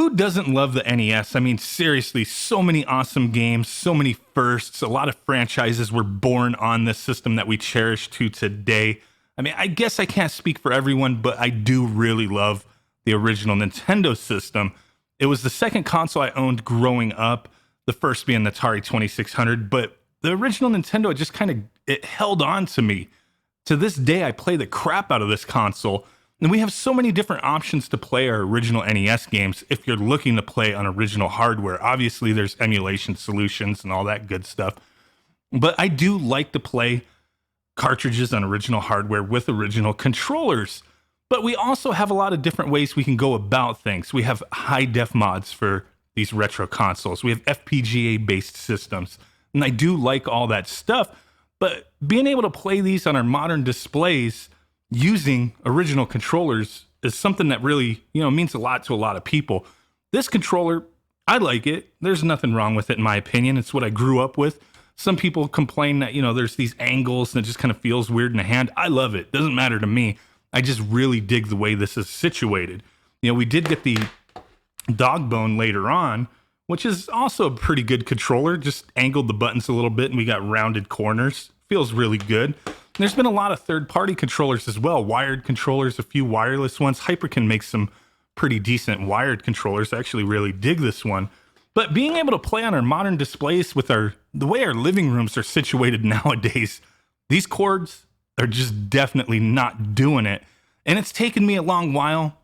Who doesn't love the NES? I mean, seriously, so many awesome games, so many firsts. A lot of franchises were born on this system that we cherish to today. I mean, I guess I can't speak for everyone, but I do really love the original Nintendo system. It was the second console I owned growing up, the first being the Atari 2600, but the original Nintendo, it held on to me. To this day, I play the crap out of this console. And we have so many different options to play our original NES games if you're looking to play on original hardware. Obviously, there's emulation solutions and all that good stuff. But I do like to play cartridges on original hardware with original controllers. But we also have a lot of different ways we can go about things. We have high-def mods for these retro consoles. We have FPGA-based systems. And I do like all that stuff. But being able to play these on our modern displays using original controllers is something that really, means a lot to a lot of people. This controller, I like it. There's nothing wrong with it, in my opinion. It's what I grew up with. Some people complain that, there's these angles and it just kind of feels weird in the hand. I love it. Doesn't matter to me. I just really dig the way this is situated. We did get the dog bone later on, which is also a pretty good controller. Just angled the buttons a little bit and we got rounded corners. Feels really good. There's been a lot of third-party controllers as well, wired controllers, a few wireless ones. Hyperkin makes some pretty decent wired controllers. I actually really dig this one. But being able to play on our modern displays with the way our living rooms are situated nowadays, these cords are just definitely not doing it. And it's taken me a long while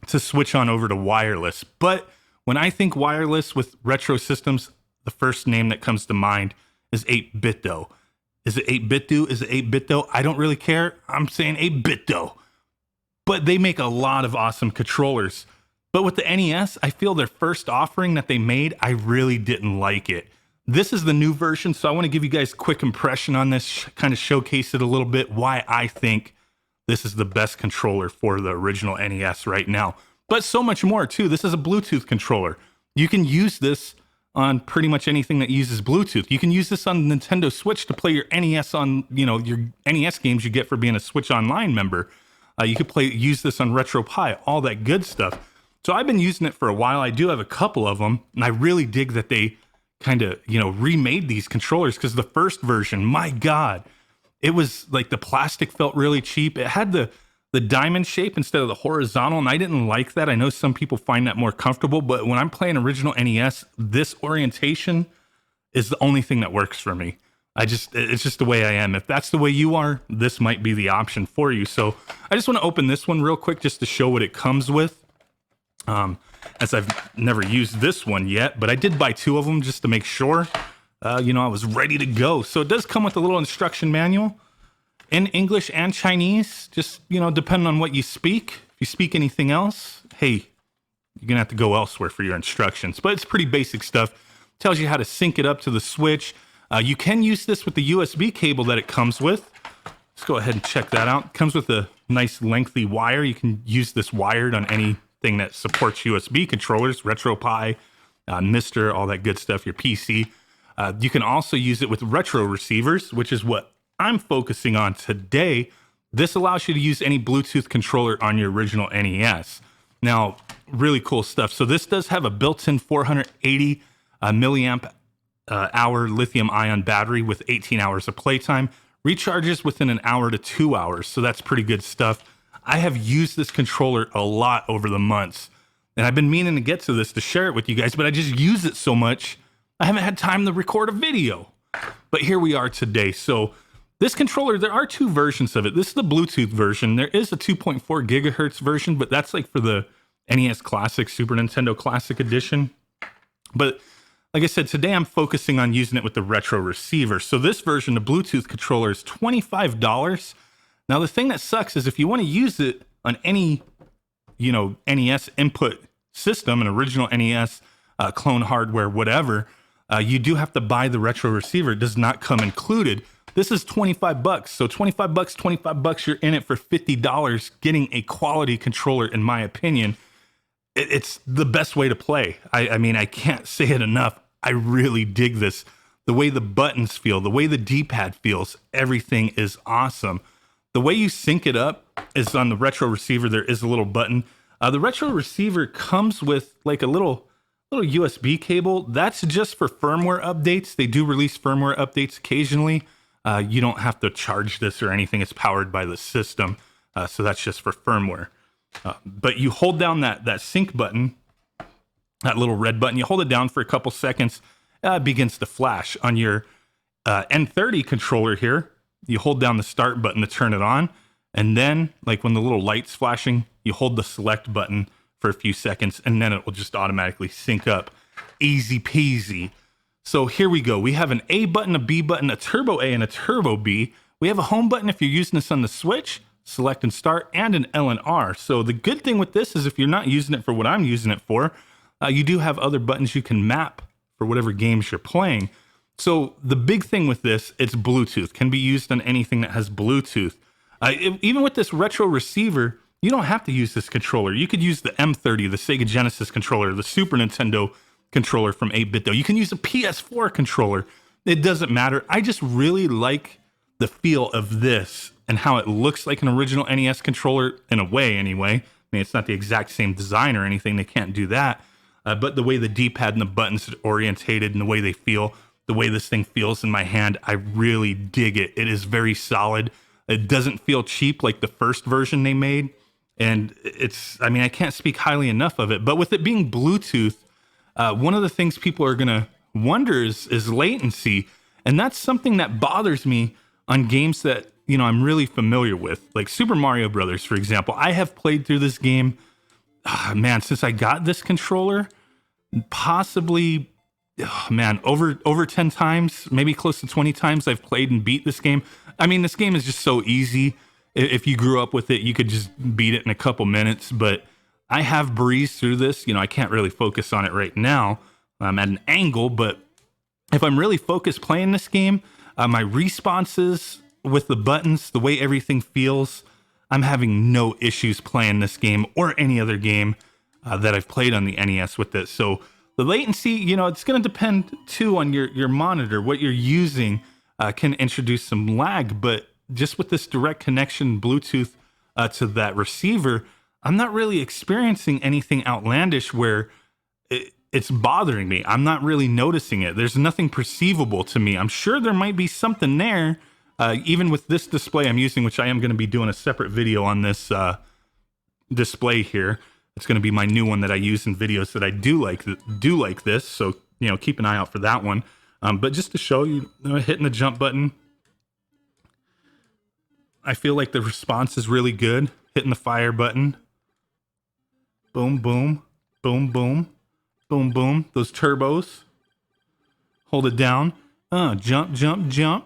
to switch on over to wireless. But when I think wireless with retro systems, the first name that comes to mind is 8BitDo. Is it 8BitDo? Is it 8BitDo? I don't really care. I'm saying 8BitDo. But they make a lot of awesome controllers. But with the NES, I feel their first offering that they made, I really didn't like it. This is the new version, so I want to give you guys a quick impression on this, kind of showcase it a little bit, why I think this is the best controller for the original NES right now. But so much more, too. This is a Bluetooth controller. You can use this on pretty much anything that uses Bluetooth. You can use this on Nintendo Switch to play your NES on, your NES games you get for being a Switch Online member. You could use this on RetroPie, all that good stuff. So I've been using it for a while. I do have a couple of them, and I really dig that they kind of, remade these controllers, because the first version, my God, it was like the plastic felt really cheap. It had the diamond shape instead of the horizontal, and I didn't like that. I know some people find that more comfortable, but when I'm playing original NES, this orientation is the only thing that works for me. It's just the way I am. If that's the way you are, this might be the option for you. So I just want to open this one real quick just to show what it comes with. As I've never used this one yet, but I did buy two of them just to make sure, I was ready to go. So it does come with a little instruction manual in English and Chinese, just, depending on what you speak. If you speak anything else, hey, you're going to have to go elsewhere for your instructions. But it's pretty basic stuff. Tells you how to sync it up to the Switch. You can use this with the USB cable that it comes with. Let's go ahead and check that out. It comes with a nice lengthy wire. You can use this wired on anything that supports USB controllers, RetroPie, Mister, all that good stuff, your PC. You can also use it with retro receivers, which is what I'm focusing on today. This allows you to use any Bluetooth controller on your original NES. Now, really cool stuff. So this does have a built-in 480 milliamp hour lithium ion battery with 18 hours of playtime. Recharges within an hour to 2 hours. So that's pretty good stuff. I have used this controller a lot over the months, and I've been meaning to get to this to share it with you guys, but I just use it so much, I haven't had time to record a video. But here we are today. So this controller, there are two versions of it. This is the Bluetooth version. There is a 2.4 gigahertz version, but that's like for the NES Classic, Super Nintendo Classic Edition. But like I said, today I'm focusing on using it with the retro receiver. So this version, the Bluetooth controller, is $25. Now, the thing that sucks is if you want to use it on any, NES input system, an original NES, clone hardware, whatever, you do have to buy the retro receiver. It does not come included. This is $25. So $25, you're in it for $50, getting a quality controller, in my opinion. It's the best way to play. I mean, I can't say it enough. I really dig this. The way the buttons feel, the way the D-pad feels, everything is awesome. The way you sync it up is on the retro receiver. There is a little button. The retro receiver comes with like a little USB cable. That's just for firmware updates. They do release firmware updates occasionally. You don't have to charge this or anything. It's powered by the system. So that's just for firmware. But you hold down that sync button, that little red button. You hold it down for a couple seconds. It begins to flash. On your N30 controller here, you hold down the start button to turn it on. And then, like when the little light's flashing, you hold the select button for a few seconds, and then it will just automatically sync up. Easy peasy. So here we go. We have an A button, a B button, a turbo A, and a turbo B. We have a home button if you're using this on the Switch, select and start, and an L and R. So the good thing with this is if you're not using it for what I'm using it for, you do have other buttons you can map for whatever games you're playing. So the big thing with this, it's Bluetooth. Can be used on anything that has Bluetooth. Even with this retro receiver, you don't have to use this controller. You could use the M30, the Sega Genesis controller, the Super Nintendo controller from 8-Bit though. You can use a PS4 controller. It doesn't matter. I just really like the feel of this and how it looks like an original NES controller in a way anyway. I mean, it's not the exact same design or anything. They can't do that. But the way the D-pad and the buttons are orientated and the way they feel, the way this thing feels in my hand, I really dig it. It is very solid. It doesn't feel cheap like the first version they made. And I mean, I can't speak highly enough of it. But with it being Bluetooth, one of the things people are going to wonder is latency. And that's something that bothers me on games that, you know, I'm really familiar with. Like Super Mario Brothers, for example. I have played through this game, man, since I got this controller, possibly, over 10 times, maybe close to 20 times I've played and beat this game. I mean, this game is just so easy. If you grew up with it, you could just beat it in a couple minutes, but I have breezed through this. You know, I can't really focus on it right now. I'm at an angle, but if I'm really focused playing this game, my responses with the buttons, the way everything feels, I'm having no issues playing this game or any other game that I've played on the NES with this. So the latency, you know, it's going to depend too on your monitor. What you're using can introduce some lag, but just with this direct connection Bluetooth to that receiver, I'm not really experiencing anything outlandish where it's bothering me. I'm not really noticing it. There's nothing perceivable to me. I'm sure there might be something there, even with this display I'm using, which I am going to be doing a separate video on this display here. It's going to be my new one that I use in videos that I do like this. So, you know, keep an eye out for that one. But just to show you, hitting the jump button, I feel like the response is really good. Hitting the fire button. Boom, boom, boom, boom, boom, boom. Those turbos. Hold it down. Jump, jump, jump.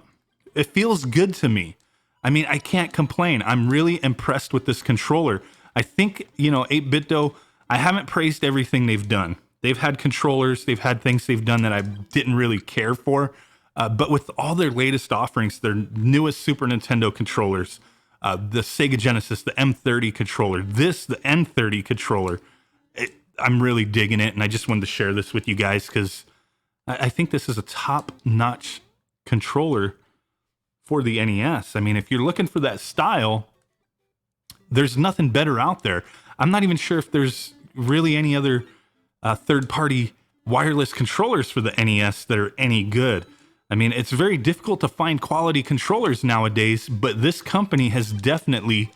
It feels good to me. I mean, I can't complain. I'm really impressed with this controller. I think, you know, 8BitDo, I haven't praised everything they've done. They've had controllers, they've had things they've done that I didn't really care for. But with all their latest offerings, their newest Super Nintendo controllers, the Sega Genesis, the M30 controller, the N30 controller, I'm really digging it. And I just wanted to share this with you guys because I think this is a top-notch controller for the NES. I mean, if you're looking for that style, there's nothing better out there. I'm not even sure if there's really any other third-party wireless controllers for the NES that are any good. I mean, it's very difficult to find quality controllers nowadays, but this company has definitely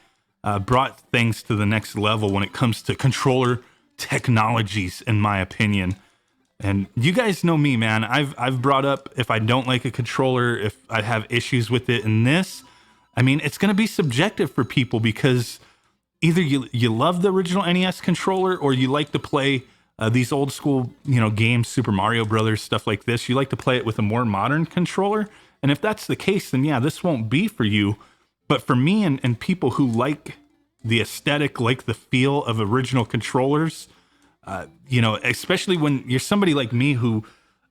brought things to the next level when it comes to controller technologies, in my opinion. And you guys know me, man. I've brought up if I don't like a controller, if I have issues with it, and this, I mean, it's going to be subjective for people because either you love the original NES controller or you like to play these old school, you know, games, Super Mario Brothers, stuff like this. You like to play it with a more modern controller. And if that's the case, then yeah, this won't be for you. But for me and people who like the aesthetic, like the feel of original controllers, you know, especially when you're somebody like me who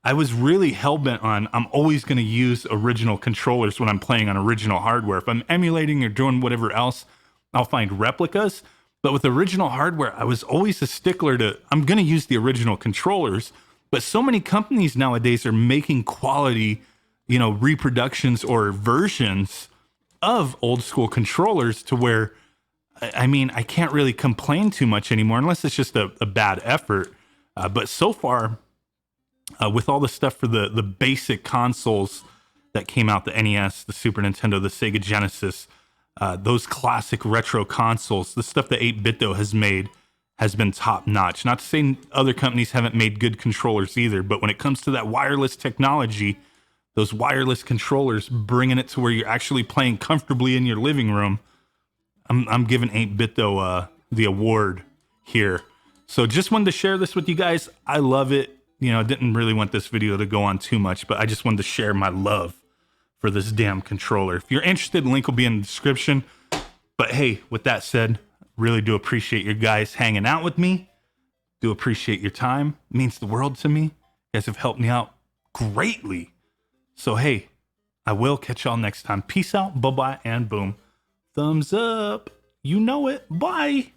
I was really hell-bent on, I'm always going to use original controllers when I'm playing on original hardware. If I'm emulating or doing whatever else, I'll find replicas. But with original hardware, I was always a stickler to, I'm going to use the original controllers. But so many companies nowadays are making quality, you know, reproductions or versions of old school controllers to where I mean, I can't really complain too much anymore unless it's just a bad effort. But so far, with all the stuff for the basic consoles that came out, the NES, the Super Nintendo, the Sega Genesis, those classic retro consoles, the stuff that 8BitDo has made has been top notch. Not to say other companies haven't made good controllers either, but when it comes to that wireless technology, those wireless controllers, bringing it to where you're actually playing comfortably in your living room, I'm giving 8BitDo the award here. So just wanted to share this with you guys. I love it. You know, I didn't really want this video to go on too much, but I just wanted to share my love for this damn controller. If you're interested, the link will be in the description. But hey, with that said, really do appreciate you guys hanging out with me. Do appreciate your time. It means the world to me. You guys have helped me out greatly. So hey, I will catch y'all next time. Peace out, bye-bye, and boom. Thumbs up. You know it. Bye.